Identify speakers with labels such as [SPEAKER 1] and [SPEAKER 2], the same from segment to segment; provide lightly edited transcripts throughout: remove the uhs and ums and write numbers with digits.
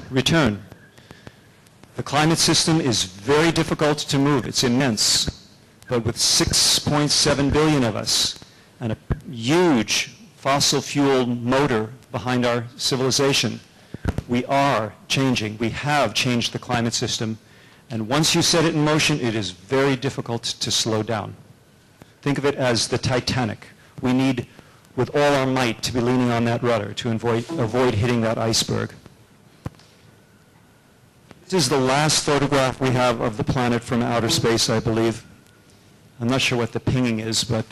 [SPEAKER 1] return. The climate system is very difficult to move. It's immense. But with 6.7 billion of us and a huge fossil fuel motor behind our civilization, we are changing. We have changed the climate system. And once you set it in motion, it is very difficult to slow down. Think of it as the Titanic. We need, with all our might, to be leaning on that rudder to avoid hitting that iceberg. This is the last photograph we have of the planet from outer space, I believe. I'm not sure what the pinging is, but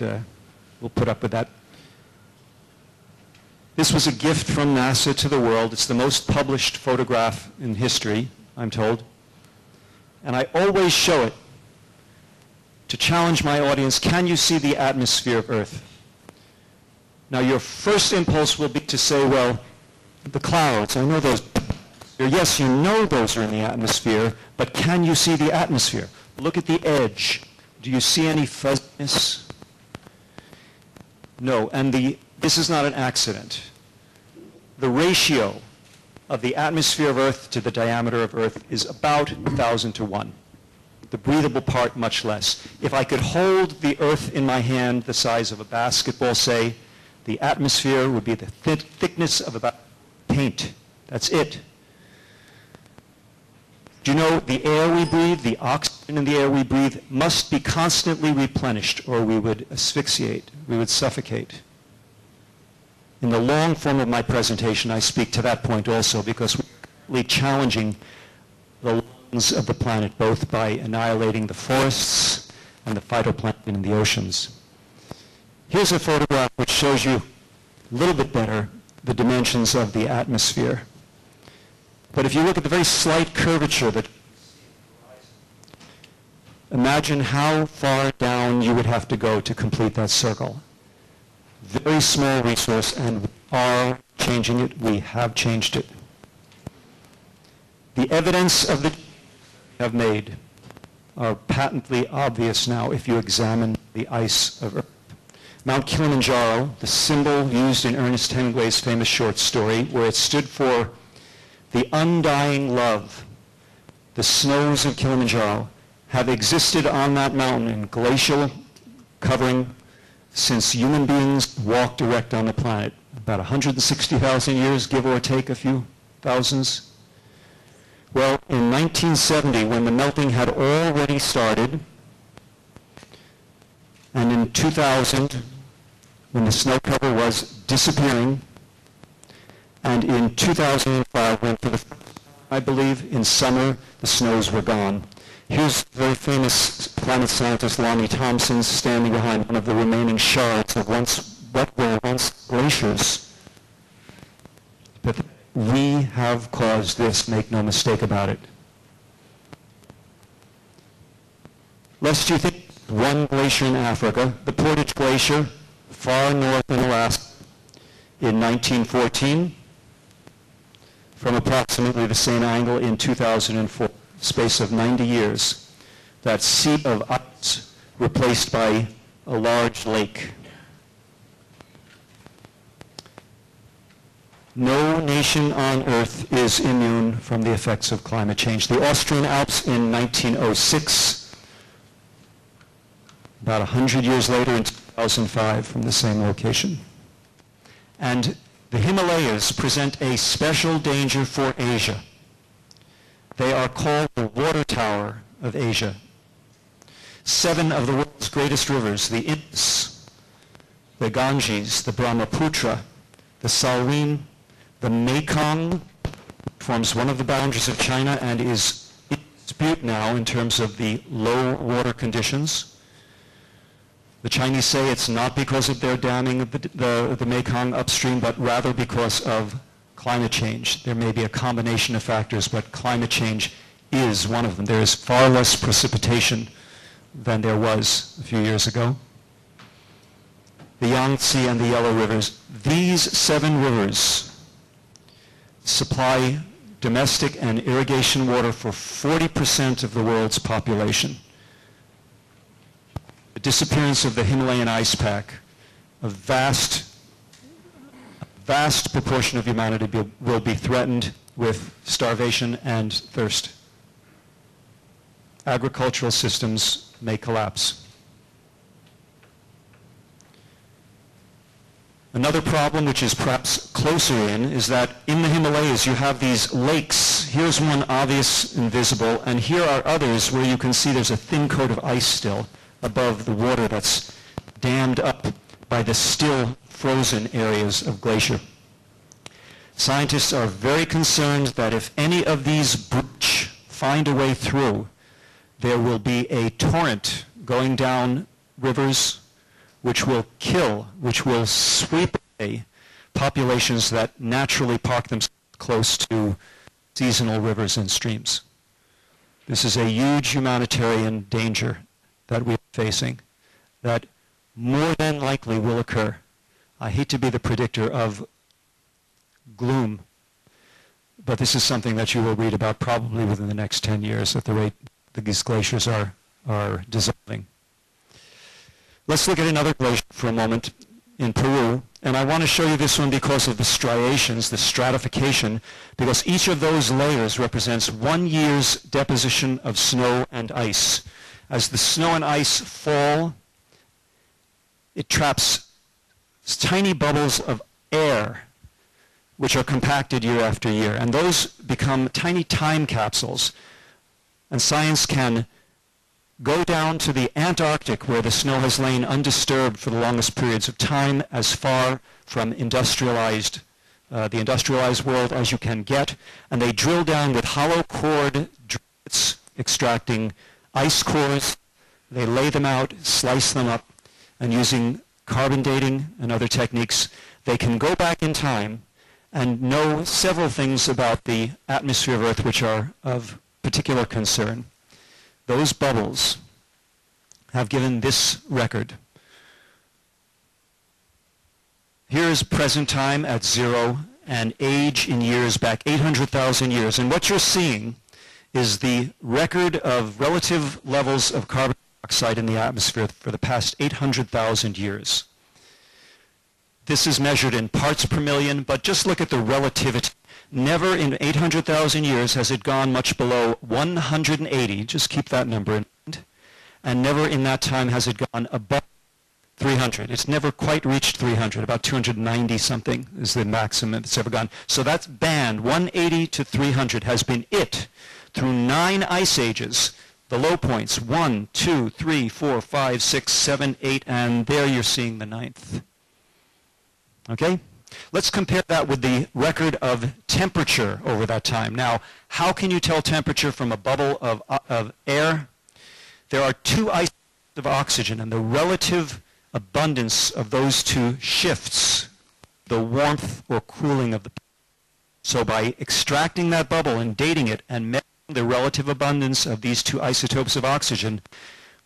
[SPEAKER 1] we'll put up with that. This was a gift from NASA to the world. It's the most published photograph in history, I'm told. And I always show it to challenge my audience. Can you see the atmosphere of Earth? Now, your first impulse will be to say, well, the clouds, I know those. Yes, you know those are in the atmosphere, but can you see the atmosphere? Look at the edge. Do you see any fuzziness? No, and this is not an accident. The ratio of the atmosphere of Earth to the diameter of Earth is about 1,000 to 1. The breathable part much less. If I could hold the Earth in my hand the size of a basketball, say, the atmosphere would be the thickness of about paint. That's it. Do you know the air we breathe, the oxygen in the air we breathe, must be constantly replenished or we would asphyxiate, we would suffocate. In the long form of my presentation, I speak to that point also because we're challenging the lungs of the planet, both by annihilating the forests and the phytoplankton in the oceans. Here's a photograph which shows you a little bit better the dimensions of the atmosphere. But if you look at the very slight curvature, imagine how far down you would have to go to complete that circle. Very small resource, and we are changing it. We have changed it. The evidence of the we have made are patently obvious now if you examine the ice of Earth. Mount Kilimanjaro, the symbol used in Ernest Hemingway's famous short story, where it stood for the undying love, the snows of Kilimanjaro, have existed on that mountain in glacial covering since human beings walked erect on the planet. About 160,000 years, give or take a few thousands. Well, in 1970, when the melting had already started, and in 2000, when the snow cover was disappearing, and in 2005, when for the first time, I believe, in summer, the snows were gone. Here's very famous climate scientist Lonnie Thompson standing behind one of the remaining shards of what were once glaciers. But we have caused this, make no mistake about it. Lest you think one glacier in Africa, the Portage Glacier, far north in Alaska, in 1914, from approximately the same angle in 2004, space of 90 years, that sea of ice replaced by a large lake. No nation on Earth is immune from the effects of climate change. The Austrian Alps in 1906, about 100 years later in 2005 from the same location. And the Himalayas present a special danger for Asia. They are called the water tower of Asia. 7 of the world's greatest rivers, the Indus, the Ganges, the Brahmaputra, the Salween, the Mekong, forms one of the boundaries of China and is in dispute now in terms of the low water conditions. The Chinese say it's not because of their damming of the Mekong upstream, but rather because of climate change. There may be a combination of factors, but climate change is one of them. There is far less precipitation than there was a few years ago. The Yangtze and the Yellow Rivers. These 7 rivers supply domestic and irrigation water for 40% of the world's population. The disappearance of the Himalayan ice pack, a vast proportion of humanity will be threatened with starvation and thirst. Agricultural systems may collapse. Another problem, which is perhaps closer in, is that in the Himalayas you have these lakes. Here's one obvious and visible, and here are others where you can see there's a thin coat of ice still above the water that's dammed up by the still frozen areas of glacier. Scientists are very concerned that if any of these breach find a way through, there will be a torrent going down rivers which will kill, which will sweep away populations that naturally park themselves close to seasonal rivers and streams. This is a huge humanitarian danger that we are facing that more than likely will occur. I hate to be the predictor of gloom, but this is something that you will read about probably within the next 10 years at the rate that these glaciers are dissolving. Let's look at another glacier for a moment in Peru, and I want to show you this one because of the striations, the stratification, because each of those layers represents 1 year's deposition of snow and ice. As the snow and ice fall, it traps tiny bubbles of air which are compacted year after year, and those become tiny time capsules, and science can go down to the Antarctic where the snow has lain undisturbed for the longest periods of time, as far from the industrialized world as you can get, and they drill down with hollow core drillets extracting ice cores. They lay them out, slice them up, and using carbon dating and other techniques, they can go back in time and know several things about the atmosphere of Earth which are of particular concern. Those bubbles have given this record. Here is present time at 0 and age in years back 800,000 years. And what you're seeing is the record of relative levels of carbon dioxide in the atmosphere for the past 800,000 years. This is measured in parts per million, but just look at the relativity. Never in 800,000 years has it gone much below 180, just keep that number in mind, and never in that time has it gone above 300. It's never quite reached 300, about 290 something is the maximum it's ever gone. So that's band, 180 to 300 has been it through 9 ice ages. The low points, 1, 2, 3, 4, 5, 6, 7, 8, and there you're seeing the 9th. Okay? Let's compare that with the record of temperature over that time. Now, how can you tell temperature from a bubble of air? There are 2 isotopes of oxygen, and the relative abundance of those 2 shifts the warmth or cooling of the bubble. So by extracting that bubble and dating it and measuring the relative abundance of these 2 isotopes of oxygen,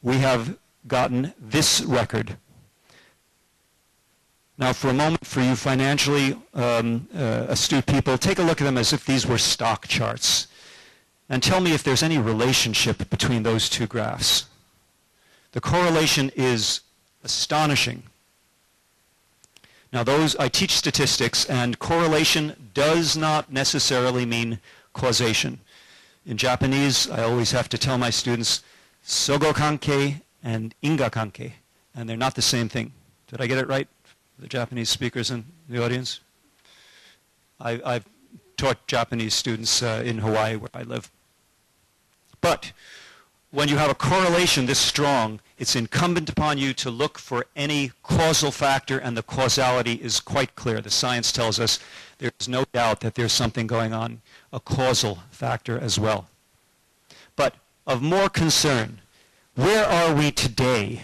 [SPEAKER 1] we have gotten this record. Now, for a moment, for you financially astute people, take a look at them as if these were stock charts. And tell me if there's any relationship between those 2 graphs. The correlation is astonishing. Now, I teach statistics, and correlation does not necessarily mean causation. In Japanese, I always have to tell my students, sogo kankei and inga kankei, and they're not the same thing. Did I get it right? The Japanese speakers in the audience? I've taught Japanese students in Hawaii, where I live. But when you have a correlation this strong, it's incumbent upon you to look for any causal factor, and the causality is quite clear. The science tells us there's no doubt that there's something going on, a causal factor as well. But of more concern, where are we today?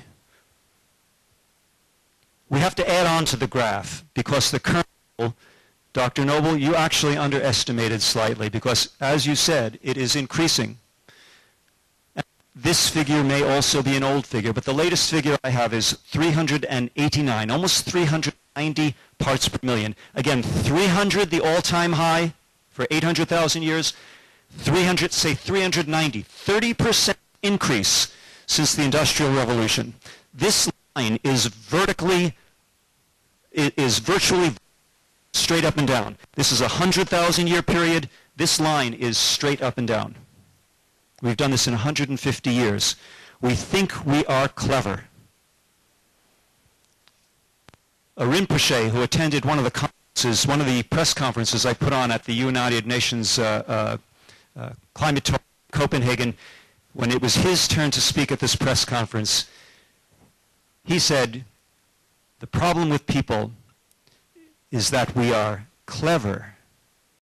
[SPEAKER 1] We have to add on to the graph, because the current level, Dr. Noble, you actually underestimated slightly, because as you said, it is increasing. And this figure may also be an old figure, but the latest figure I have is 389, almost 390 parts per million. Again, 300, the all-time high for 800,000 years, 300, say 390, 30% increase since the Industrial Revolution. This line is virtually straight up and down. This is a 100,000 year period. This line is straight up and down. We've done this in 150 years. We think we are clever. A Rinpoche who attended one of the conferences, one of the press conferences I put on at the United Nations Climate Talk in Copenhagen, when it was his turn to speak at this press conference, he said, the problem with people is that we are clever